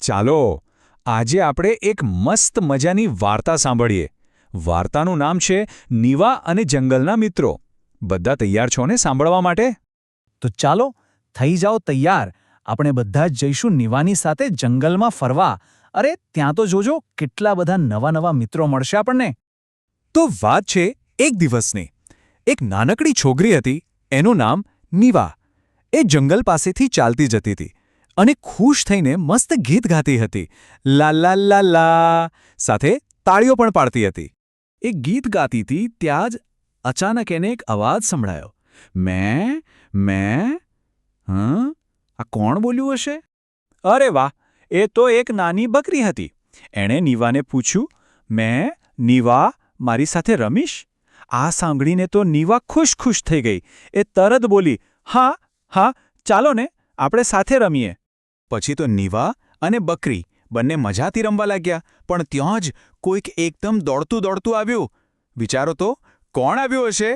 ચાલો આજે આપણે એક મસ્ત મજાની વાર્તા સાંભળીએ. વાર્તાનું નામ છે નીવા અને જંગલના મિત્રો. બધા તૈયાર છો ને સાંભળવા માટે? તો ચાલો થઈ જાઓ તૈયાર. આપણે બધા જ જઈશું નીવાની સાથે જંગલમાં ફરવા. અરે ત્યાં તો જોજો કેટલા બધા નવા નવા મિત્રો મળશે આપણને. તો વાત છે એક દિવસની. એક નાનકડી છોકરી હતી, એનું નામ નીવા. એ જંગલ પાસેથી ચાલતી જતી હતી અને ખુશ થઈને મસ્ત ગીત ગાતી હતી. લા લા લા લા સાથે તાળીઓ પણ પાડતી હતી. એ ગીત ગાતી હતી ત્યાં જ અચાનક એને એક અવાજ સંભળાયો. મેં આ કોણ બોલ્યું હશે? અરે વાહ, એ તો એક નાની બકરી હતી. એણે નીવાને પૂછ્યું, નીવા, મારી સાથે રમીશ? આ સાંભળીને તો નીવા ખુશ થઈ ગઈ. એ તરત બોલી, હા હા, ચાલો ને, આપણે સાથે રમીએ. પછી તો નીવા અને બકરી બંને મજાથી રમવા લાગ્યા. પણ ત્યાં જ કોઈક એકદમ દોડતું આવ્યું. વિચારો તો કોણ આવ્યું હશે?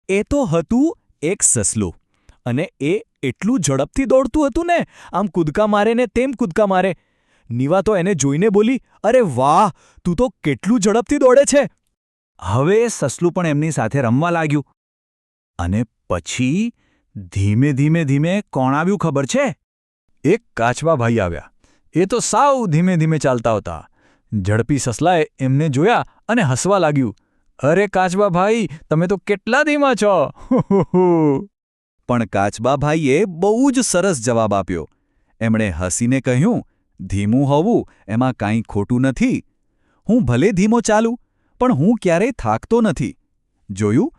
એ તો હતું એક સસલું. અને એ એટલું ઝડપથી દોડતું હતું ને, આમ કૂદકા મારે ને તેમ કૂદકા મારે. નીવા તો એને જોઈને બોલી, અરે વાહ, તું તો કેટલું ઝડપથી દોડે છે. હવે એ સસલું પણ એમની સાથે રમવા લાગ્યું. અને પછી ધીમે કોણ આવ્યું ખબર છે? એક કાચબાભાઈ આવ્યા. એ તો સાવ ધીમે ચાલતા હતા. ઝડપી સસલાએ એમને જોયા અને હસવા લાગ્યું. અરે કાચબાભાઈ, તમે તો કેટલા ધીમા છો. પણ કાચબાભાઈએ બહુ જ સરસ જવાબ આપ્યો. એમણે હસીને કહ્યું, ધીમું હોવું એમાં કાંઈ ખોટું નથી. હું ભલે ધીમો ચાલું, પણ હું ક્યારેય થાકતો નથી. જોયું,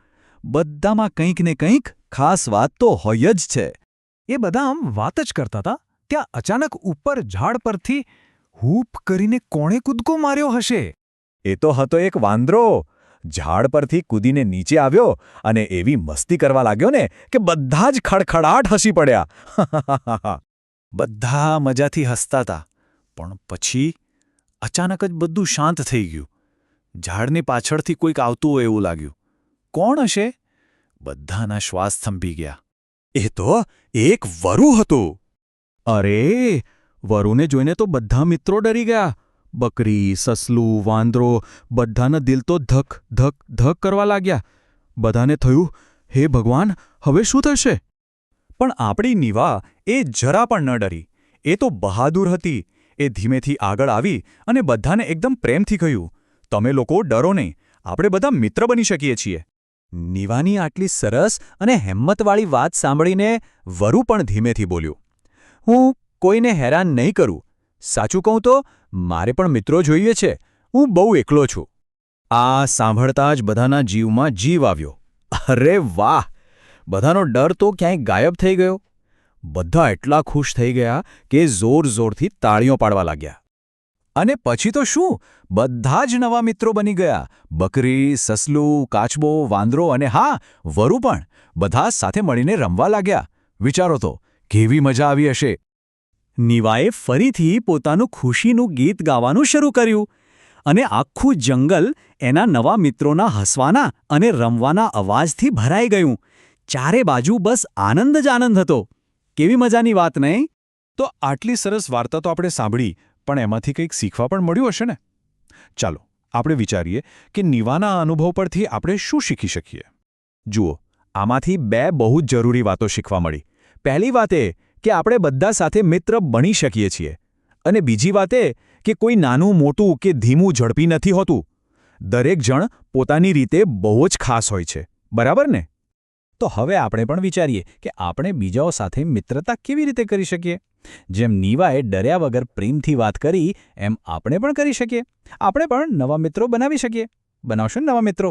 બધામાં કંઈક ને કંઈક ખાસ વાત તો હોય જ છે. એ બધા આમ વાત જ કરતા હતા, ત્યાં અચાનક ઉપર ઝાડ પરથી હૂપ કરીને કોણે કૂદકો માર્યો હશે? એ તો હતો એક વાંદરો. ઝાડ પરથી કૂદીને નીચે આવ્યો અને એવી મસ્તી કરવા લાગ્યો ને કે બધા જ ખડખડાટ હસી પડ્યા. બધા મજાથી હસતા હતા. પણ પછી અચાનક જ બધું શાંત થઈ ગયું. ઝાડની પાછળથી કોઈક આવતું હોય એવું લાગ્યું. કોણ હશે? બધાના શ્વાસ થંભી ગયા. એ તો એક વરુ હતું. અરે, વરુને જોઈને તો બધા મિત્રો ડરી ગયા. બકરી, સસલું, વાંદરો બધાના દિલ તો ધક ધક કરવા લાગ્યા. બધાને થયું, હે ભગવાન, હવે શું થશે? પણ આપણી નીવા એ જરા પણ ન ડરી. એ તો બહાદુર હતી. એ ધીમેથી આગળ આવી અને બધાને એકદમ પ્રેમથી કહ્યું, તમે લોકો ડરો નહીં, આપણે બધા મિત્ર બની શકીએ છીએ. નીવાની આટલી સરસ અને હિંમતવાળી વાત સાંભળીને વરુ પણ ધીમેથી બોલ્યું, હું કોઈને હેરાન નહીં કરું. સાચું કહું તો મારે પણ મિત્રો જોઈએ છે. હું બહુ એકલો છું. આ સાંભળતા જ બધાના જીવમાં જીવ આવ્યો. અરે વાહ! બધાનો ડર તો ક્યાંય ગાયબ થઈ ગયો. બધા એટલા ખુશ થઈ ગયા કે જોરથી તાળીઓ પાડવા લાગ્યા. અને પછી તો શું, બધા જ નવા મિત્રો બની ગયા. બકરી, સસલું, કાચબો, વાંદરો અને હા, વરુ પણ બધા સાથે મળીને રમવા લાગ્યા. વિચારો તો કેવી મજા આવી હશે. નીવાએ ફરીથી પોતાનું ખુશીનું ગીત ગાવાનું શરૂ કર્યું. અને આખું જંગલ એના નવા મિત્રોના હસવાના અને રમવાના અવાજથી ભરાઈ ગયું. ચારે બાજુ બસ આનંદ જ આનંદ હતો. કેવી મજાની વાત નહીં? તો આટલી સરસ વાર્તા તો આપણે સાંભળી, પણ એમાંથી કંઈક શીખવા પણ મળ્યું હશે ને? ચાલો આપણે વિચારીએ કે નીવાના અનુભવ પરથી આપણે શું શીખી શકીએ. જુઓ, આમાંથી બે બહુ જ જરૂરી વાતો શીખવા મળી. પહેલી વાત એ કે આપણે બધા સાથે મિત્ર બની શકીએ છીએ. અને બીજી વાત એ કે કોઈ નાનું મોટું કે ધીમું ઝડપી નથી હોતું. દરેક જણ પોતાની રીતે બહુ જ ખાસ હોય છે. બરાબર ને? તો હવે આપણે પણ વિચારીએ કે આપણે બીજાઓ સાથે મિત્રતા કેવી રીતે કરી શકીએ. જેમ નીવાએ ડર્યા વગર પ્રેમથી વાત કરી, એમ આપણે પણ કરી શકીએ. આપણે પણ નવા મિત્રો બનાવી શકીએ. બનાવશો ને નવા મિત્રો?